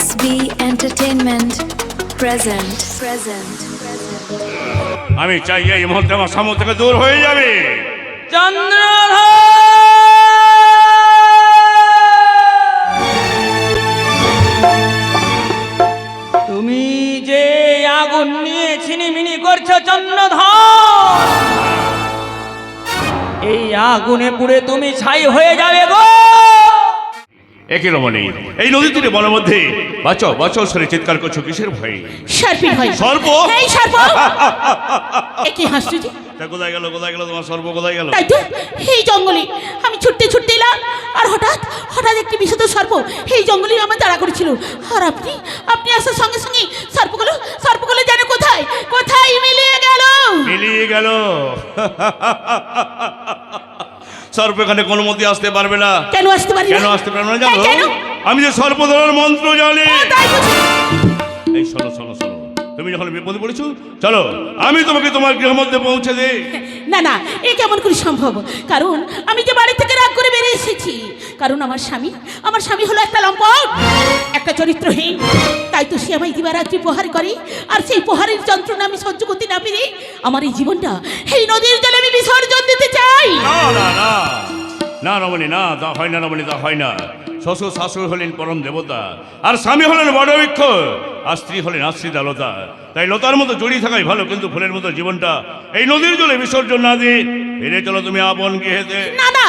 SB Entertainment present. আমি চাই এই মুহূর্তে আমার সামনে থেকে দূর হয়ে যাবে। চন্দ্রধর, তুমি যে আগুন নিয়ে ছিনিমিনি করছো চন্দ্রধর, এই আগুনে পুড়ে তুমি ছাই হয়ে যাবে গো। একই রমণী, এই নদী তীরে বনের মধ্যে বাঁচাও বাঁচাও সরে চিৎকার করছো কিসের ভয়ে? সর্পের ভয়। সর্প? এই সর্প! একই হাসছি যে। তা কোথায় গেল তোমার সর্প কোথায় গেল? তাই তো এই জঙ্গলে আমি ছুটতে ছুটতে এলাম, আর হঠাৎ হঠাৎ একটি বিষধর সর্প এই জঙ্গলে আমার তাড়া করেছিল। আর আপনি আসার সঙ্গে সঙ্গে সর্পগুলো যেন কোথায় কোথায় মিলিয়ে গেল। সর্প এখানে কোনো মতে আসতে পারবে না। কেন আসতে পারি না? কেন আসতে পারবে না জানো? কেন? আমি যে সর্প ধরার মন্ত্র জানি। তাই বুঝি? এই শোনো, তুমি যখন বিপদে পড়েছো, চলো আমি তোমাকে তোমার গৃহের মধ্যে পৌঁছে দেই। না, এ কেমন করে সম্ভব? কারণ আমি যে বাড়ি থেকে রাগ করে বেরিয়ে এসেছি। কারণ আমার স্বামী হলো একটা লম্পট, একটা চরিত্রহীন। তাই তো সে আমায় দিবারাত্রি প্রহার করে, আর সেই প্রহারের যন্ত্রণা আমি সহ্য করতে না পেরে আমার এই জীবনটা এই নদীর জলে আমি বিসর্জন দিতে চাই। না রমণী, না, তা হয় না রমণী, তা হয় না। শ্বশুর শাশুড়ি হলেন পরম দেবতা, আর স্বামী হলেন বটবৃক্ষ, আর স্ত্রী হলেন আশ্রিতা লতা। তাই লতার মতো জড়িয়ে থাকাই ভালো, কিন্তু ফুলের মতো জীবনটা এই নদীর জলে বিসর্জন না দিয়ে ফিরে চলো তুমি আপন গৃহেতে। না,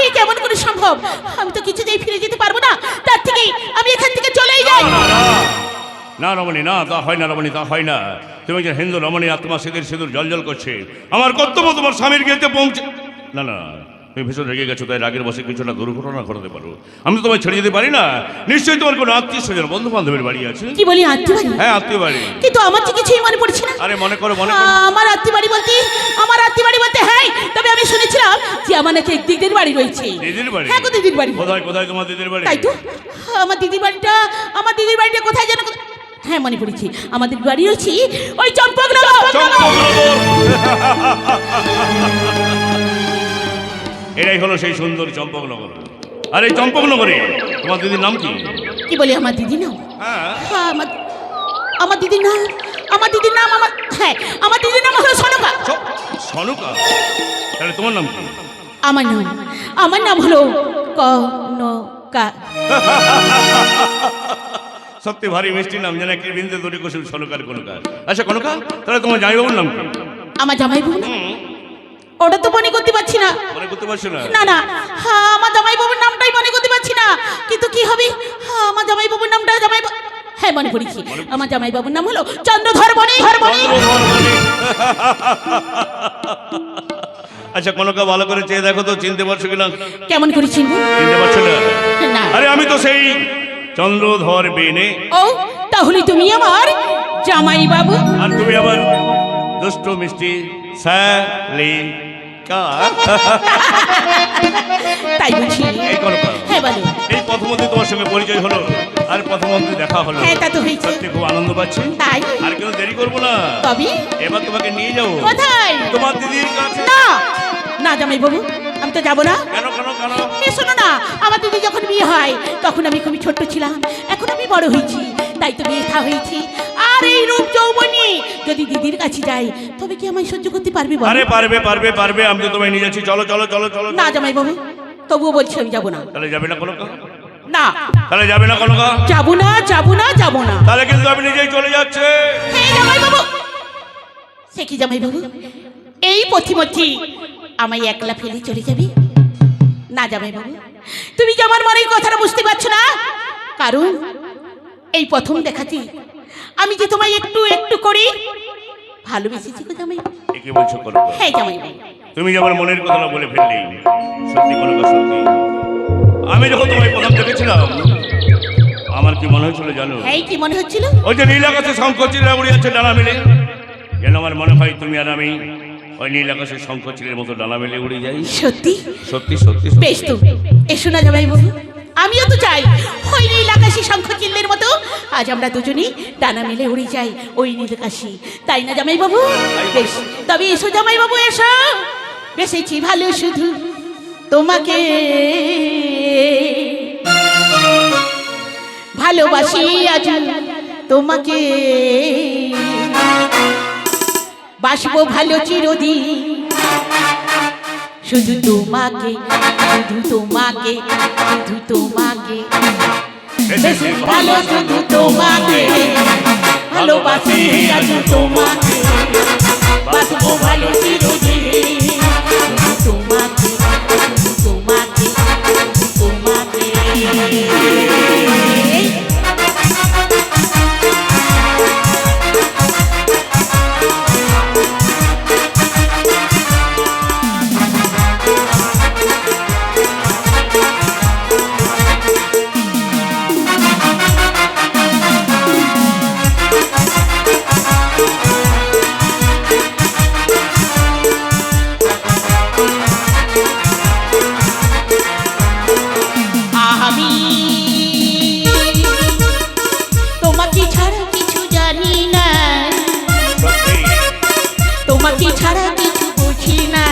এ কেমন করে সম্ভব? আমি তো কিছুতেই ফিরে যেতে পারবো না। তার থেকে আমি এখান থেকে চলেই যাই। না রমণী, না, তা হয় না রমণী, তা হয় না। তুমি যে হিন্দু রমণী, আত্মা সিঁদুর জল করছে। আমার কর্তব্য তোমার স্বামীর গৃহেতে পৌঁছে। না, তুমি ভীষণ রেগে গেছো, তাই রাগের বসে কিছুটা দুর্ঘটনা ঘটাতে পারো। আমি তো তোমায় ছেড়ে যেতে পারি না। নিশ্চয়ই তোমার কোনো আত্মীয় স্বজন বন্ধু বান্ধবের বাড়ি আছে। কি বলি, আত্মীয় বাড়ি? হ্যাঁ, আত্মীয় বাড়ি। কিন্তু আমার তো কিছুই মনে পড়ছে না। আরে মনে করো। আমার আত্মীয় বাড়ি বলতে হ্যাঁ, তবে আমি শুনেছিলাম যে আমার নাকি এক দিদির বাড়ি রয়েছে। দিদির বাড়ি? হ্যাঁ গো, দিদির বাড়ি। কোথায় তোমার দিদির বাড়ি? তাই তো আমার দিদির বাড়িটা কোথায় যেন? হ্যাঁ, মনে পড়েছে, আমাদের বাড়ি রয়েছে ওই চম্পকনগর। এটাই হলো সেই সুন্দর চম্পকনগর। আর এই চম্পকনগরে তোমার দিদির নাম কি? কি বলি, আমার দিদি নাম? হ্যাঁ, আমার দিদির নাম হলো সনকা। সনুকা? তাহলে তোমার নাম কি? আমার নাম হলো কনকা। সত্যি ভারী মিষ্টি নাম, যেন একটি বিন্দু দুটি কুসুম সনুকার কনকা। আচ্ছা কনকা, তাহলে তোমার জামাইবাবুর নাম কি? আমার জামাইবাবু না? ওটা তো মনে করতে পারছি না। মনে করতে পারছো না? না, আমার জামাইবাবুর নামটাই মনে করতে পারছি না। কিন্তু কি হবে? আমার জামাইবাবুর নামটা হ্যাঁ, মনে পড়েছি। আমার জামাইবাবুর নাম হলো চন্দ্রধর বণিক। আচ্ছা কনকা, ভালো করে চেয়ে দেখো তো, চিনতে পারছো কিনা? কেমন করে চিনব? চিনতে পারছো না? না। আরে আমি তো সেই চন্দ্রধর বেনে। ও, তাহলে তুমি আমার জামাইবাবু। আর তুমি আমার দুষ্ট মিষ্টি শালিকা। তাই বুঝি? এই কনকা, হ্যাঁ বলো। এই প্রথমত তোমার সঙ্গে পরিচয় হলো, আর প্রথমত দেখা হলো। হ্যাঁ, তা তো হয়েছে। সত্যি খুব আনন্দ পাচ্ছি। তাই? আর কেন দেরি করবো না, তবে এবার তোমাকে নিয়ে যাবো। কোথায়? তোমার দিদির কাছে। না জামাইবাবু, আমি তো যাবো না। কেন? শোনো না, আমার দিদি যখন বিয়ে হয় তখন আমি খুবই ছোট্ট ছিলাম, এখন আমি বড় হয়েছি, তাই তো বিয়ে থা হয়েছি। আর এই রূপ যৌবনী যদি দিদির কাছে যাই, তবে কি আমায় সহ্য করতে পারবে? আরে পারবে, আমি তো তোমায় নিয়ে যাচ্ছি। চলো। না জামাইবাবু, তবুও বলছি আমি যাবো না। তাহলে যাবে না কনকা? না, তাহলে যাবে না কনকা? যাবো না। তাহলে কিন্তু আমি নিজেই চলে যাচ্ছে। হ্যাঁ জামাইবাবু। সে কি জামাইবাবু, এই পথিমধ্যে আমায় একলা ফেলে চলে যাবি? না জামাইবাবু, তুমি যে আমার মনের কথাটা বুঝতে পারছো না। কারণ এই প্রথম দেখাতে আমি যে তোমায় একটু করে ভালোবেসেছি গো জামাই। কি বলছো কনকা? হ্যাঁ জামাইবাবু। তুমি যে আমার মনের কথাটা বলে ফেললে। সত্যি কনকা, সত্যি। আমি যখন তোমায় প্রথম দেখেছিলাম, আমার কি মনে হয়েছিল জানো? হ্যাঁ, কি মনে হচ্ছিল? ওই যে নীল আকাশে শঙ্খ চিলরা উড়ে যাচ্ছে ডানা মেলে, যেন আমার মনে হয় তুমি আর আমি ওই নীল আকাশের শঙ্খ চিলের মতো ডানা মেলে উড়ে যাই। সত্যি? বেশ তো, এসো না জামাইবাবু, আমিও তো চাই ওই নীল আকাশী শঙ্খ চিহ্নের মতো আজ আমরা দুজনেই ডানা মেলে উড়ে যাই ওই নীল আকাশী, তাই না জামাইবাবু? বেশ, তবে এসো জামাইবাবু, এসো। বেসেছি ভালো শুধু তোমাকে, ভালোবাসি আজ তোমাকে, বাসবো ভালো চিরদিন, শুধু তোমাকে, শুধু তোমাকে, শুধু তোমাকে, বেশি ভালো শুধু তোমাকে, ভালোবাসি আজ তোমাকে, বাসবো ভালো চিরদিন, শুধু তোমাকে, শুধু তোমাকে, শুধু তোমাকে। আমি তোমাকে ছাড়া কিছু জানি না, তোমাকে ছাড়া কিছু বুঝি না,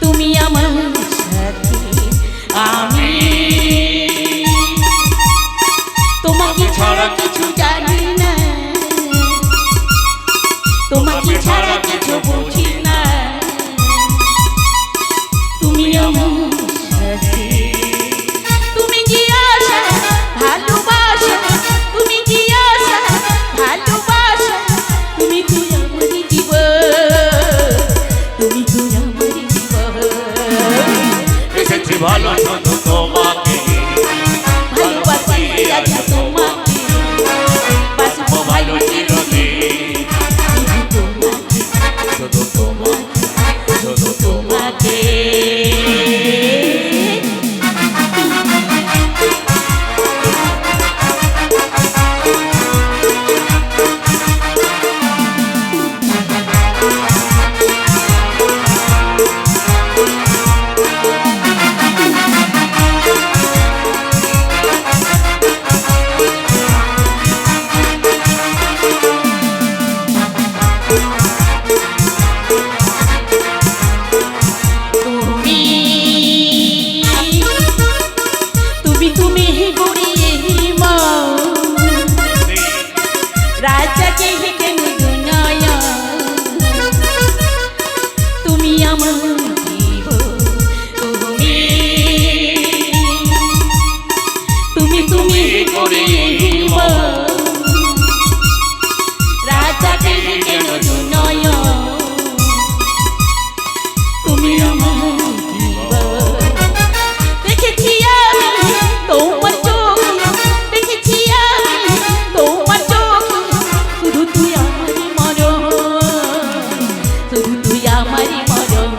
তুমি আমার সাথে, আমি তোমাকে ছাড়া কিছু জানি না, তোমাকে ছাড়া কিছু বুঝি না, তুমি আমার সাথে, তুমি কি আশা ভালোবাসা, তুমি কি আশা ভালোবাসা, তুমি তুই আমার জীবন, তুমি তুই আমার জীবন, এসেছি ভালো শুধু তোমাকে, ভালোবাসি আজ তোমাকে, বাসবো ভালো চিরদিন, শুধু তোমাকে, শুধু তোমাকে। তুমি তুমি গড়িয়ে মা রাজাকে হেঁটে নয়া, তুমি আমার জীবন, তুমি তুমি তুমি গড়িয়ে মা রাজাকে হেঁটে নয়া, তুমি আমার জীবন, দেখেছি আমি তোমার চোখে, দেখেছি আমি তোমার চোখে, শুধু তুই আমারই মরণ, শুধু তুই আমারই মরণ,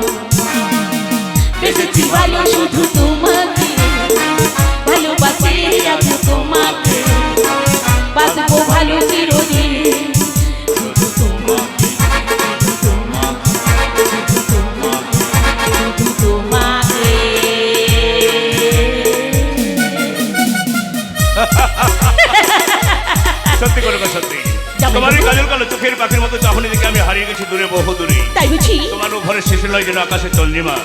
বেঁচেছি ভালো শুধু তোমাকে, ভালোবাসি আজ তোমাকে, বাসবো ভালো চিরদিন, শুধু তোমাকে, শুধু তোমাকে, শুধু তোমাকে, শুধু তোমাকে। সত্যি করে গো, সত্যি যাবো। তোমার এই কাজল কালো চোখের পাখির মতো চাহনি দিকে আমি হারিয়ে গেছি দূরে, বহু দূরে। তাই বুঝি তোমার ঘরের শেষে নয় যেন আকাশের চন্দ্রিমা,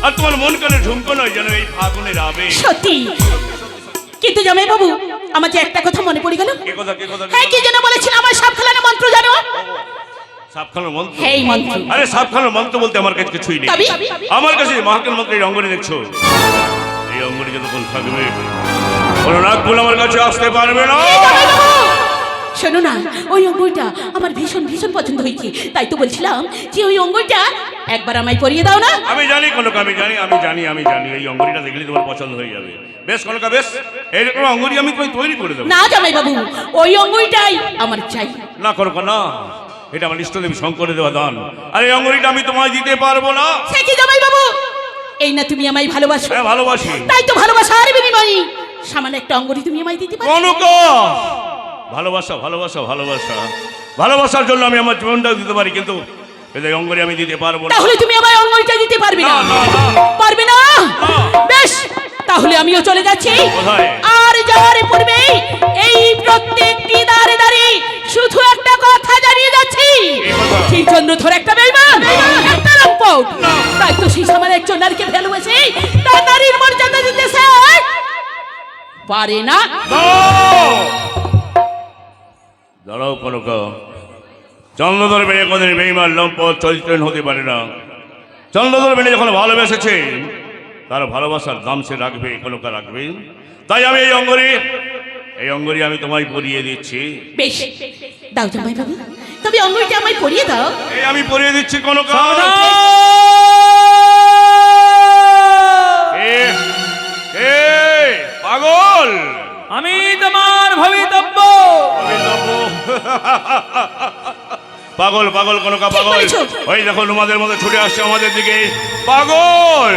আর তোমার মন কানে ঝুমকো নয় যেন এই ফাগুনের আবেগ। সত্যি, কিন্তু জামাই বাবু আমার যে একটা কথা মনে পড়ে গেল। কে কথা, কে কথা, হ্যাঁ, কি যেন বলেছেন আমার সাপ খেলানো মন্ত্র জানো? সাপখানোর মন্ত্র? হ্যাঁ, এই মন্ত্র। আরে সাপখানোর মন্ত্র বলতে আমার কাছে কিছুই নেই। তবে? আমার কাছে মহাকাল মন্ত্র এই অঙ্গনে দেখছো, এই অঙ্গনে যতক্ষণ থাকবে কোনো নাগপুর আমার কাছে আসতে পারবে না। এই জামাই বাবু, শোনো না, ওই অঙ্গুরটা আমার ভীষণ ভীষণ পছন্দ হয়েছে, তাই তো বলছিলাম যে ওই অঙ্গুরটা একবার আমায় পরিয়ে দাও না। আমি জানি কনক, আমি জানি, আমি জানি এই অঙ্গুরিটা দেখলে তোমার পছন্দ হয়ে যাবে। বেশ কনকা, বেশ এইরকম অঙ্গুরি আমি তোমায় তৈরি করে দেবো। না জামাই বাবু, ওই অঙ্গুরটাই আমার চাই। না কনকা, না, এটা আমার ইষ্টদেবী শঙ্করে দেওয়া দান, আর এই অঙ্গুরিটা আমি তোমায় দিতে পারবো না। সে কি জামাই বাবু, এই না তুমি আমায় ভালোবাসো? হ্যাঁ, ভালোবাসি। তাই তো ভালোবাসার বিনিময়ে সামান্য একটা অঙ্গুরি তুমি আমায় দিতে পারো? কনকা, ভালোবাসা, ভালোবাসা, ভালোবাসা, ভালোবাসার জন্য আমি আমার জীবনটাও দিতে পারি, কিন্তু এই অঙ্গুরি আমি দিতে পারবো না। তাহলে তুমি আমায় অঙ্গুরিটা দিতে পারবে না? না, না, না। পারবে না? বেশ, তাহলে আমিও চলে যাচ্ছি। কোথায়? আর যাওয়ার পূর্বে এই প্রত্যেকটি দাঁড়ে দাঁড়িয়ে শুধু একটা কথা জানিয়ে যাচ্ছি, এই কথা? সেই চন্দ্রধর একটা বেঈমান, একটা লম্পট। তাই তো সেই সামান্য একজন নারীকে ভালোবেসে তার নারীর মর্যাদা দিতেছে পারে না। দাঁড়াও কনকা, চন্দ্রধর মেয়ে কোনদিন বেইমান লম্পট চরিত্রহীন হতে পারে না। চন্দ্রধর মেয়ে যখন ভালোবেসেছে তার ভালোবাসার দাম সে রাখবে, কনকা রাখবে। তাই আমি এই অঙ্গরি আমি তোমায় পরিয়ে দিচ্ছি। বেশ, দাও জামাই বাবু, তবে অঙ্গুরটা আমায় পরিয়ে দাও। এই আমি পরিয়ে দিচ্ছি কনকা। পাগল, আমি তোমার ভবিতব্য। পাগল পাগল কনকা ঠিক পাগল। বলেছো। ওই দেখো তোমাদের মধ্যে ছুটে আসছে আমাদের দিকে পাগল।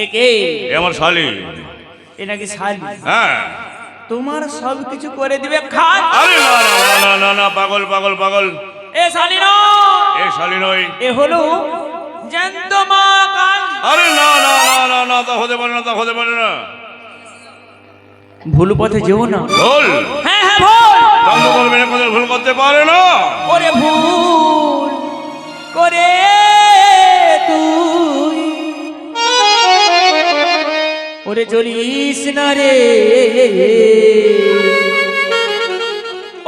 একে এ আমার শালি। এ নাকি শালি? হ্যাঁ। তোমার সব কিছু করে দিবে খাট। আরে না না না না না না, পাগল পাগল পাগল। এ শালি নয়, এ শালি নয়। এ হলো জ্যান্ত মা কাল। আরে না না না না না, তা হতে পারে না, তা হতে পারে না। ভুল পথে যেও না। ভুল? হ্যাঁ হ্যাঁ ভুল। চন্দ্রধর মেয়ে কোনদিন ভুল করতে পারে না। ওরে ভুল করে তুই ওরে চলিস না রে,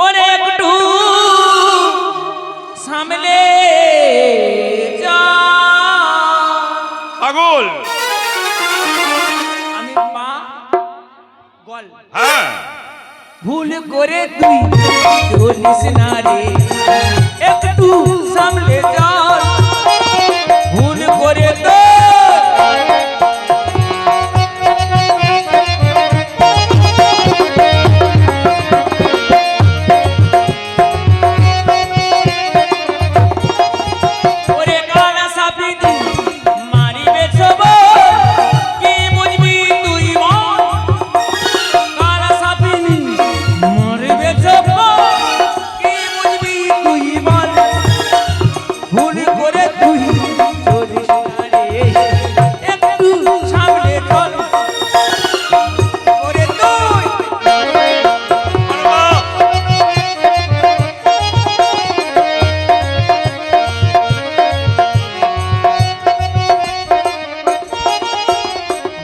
ওরে একটু সামলে যা। পাগল। আমি পা গল। হ্যাঁ। ভুল করে তুই চলিস না রে, একটু সামলে যা। ভুল করে তো ওরে কালা সাপিতি মারিবে সব, কি বুঝবি তুই মন? কালা সাপিনি মারিবে সব, কি বুঝবি তুই মন? ভুল করে তুই চলিস না রে, একটু সামনে চল। ওরে তুই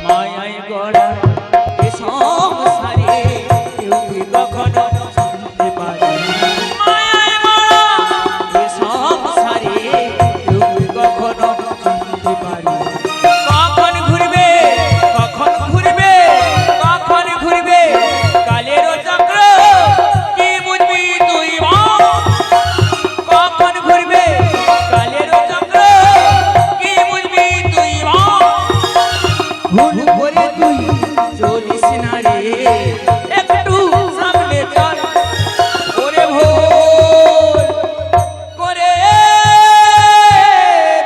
মায়ায় গড়া এ সংসারে কেউ কি কখনো শুনতে পারে? মায়ায় গড়া এ সংসারে কেউ কি কখনো শুনতে পারে? কখন ঘুরবে, কখন ঘুরবে, কখন ঘুরবে কালেরও চক্র, কি বুঝবি তুই বল? কখন ঘুরবে কালেরও চক্র, কি বুঝবি তুই বল? ভুল করে তুই চলিস না রে, একটু সামনে চল। ওরে ভুল করে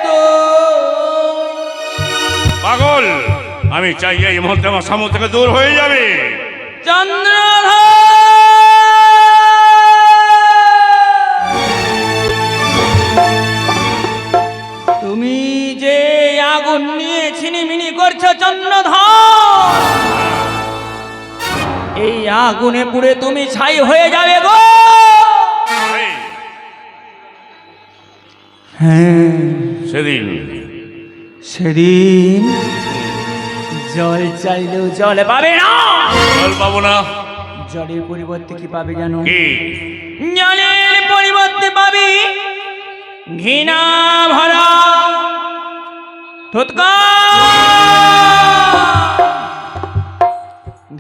তো পাগল, আমি চাই এই মুহূর্তে আমার সামনে থেকে দূর হয়ে যাবে। চন্দ্রধর, তুমি যে আগুন নিয়ে ছিনিমিনি করছো চন্দ্রধর, এই আগুনে পুড়ে তুমি ছাই হয়ে যাবে গো। এই, হ্যাঁ, সেদিন সেদিন জল চাইলেও জল পাবে না। জল পাবো না। জলের পরিবর্তে কি পাবে জানো? কি? জলের পরিবর্তে পাবি ঘৃণা ভরা থুতকার,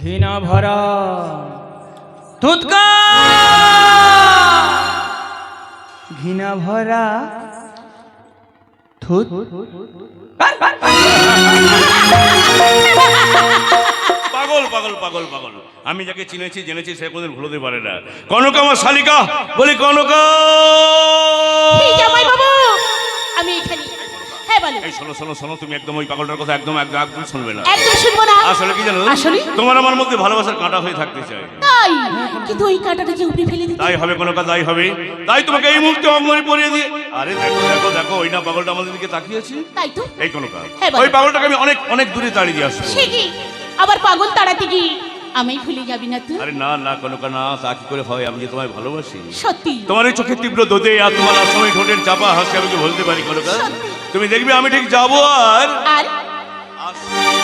ঘৃণা ভরা থুতকার, ঘৃণা ভরা থুত। পাগল পাগল পাগল পাগল, আমি যাকে চিনেছি জেনেছি সে কোনদিন ভুলতে পারে না। কনকা আমার শালিকা, বলি কনকা। এই জামাই বাবু, আমি এখানে। হ্যাঁ বলো। এই শোনো শোনো শোনো, তুমি একদম ওই পাগলটার কথা একদম একদম একদম শুনবে না। একদম শুনবো না। আসলে কি জানো, আসলে? তোমার আমার মধ্যে ভালোবাসার কাঁটা হয়ে থাকতে চাই। তাই, কিন্তু ওই কাঁটাটা যে উপরে ফেলে দিতে। তাই হবে কনকা, তাই হবে। তাই তোমাকে এই মুহূর্তে অঙ্গনে পরিয়ে দিয়ে। আরে দেখো দেখো দেখো, ওই না পাগলটা আমাদের দিকে তাকিয়েছি। তাই তো। এই কনকা, হ্যাঁ, বলো। ওই পাগলটাকে আমি অনেক অনেক দূরে তাড়িয়ে দিয়ে আসবো। সে কি আবার পাগল তাড়াতে কি আমায় ভুলে যাবি না তুই? আরে না না কনকা না, তা কি করে হয়? আমি যে তোমায় ভালোবাসি। সত্যি। তোমার এই চোখের তীব্র দোদে আর তোমার আসময় ঠোঁটের চাপা হাসি আমি কি বলতে পারি কনকা? সত্যি। তুমি দেখবে আমি ঠিক যাবো আর আর আসছি।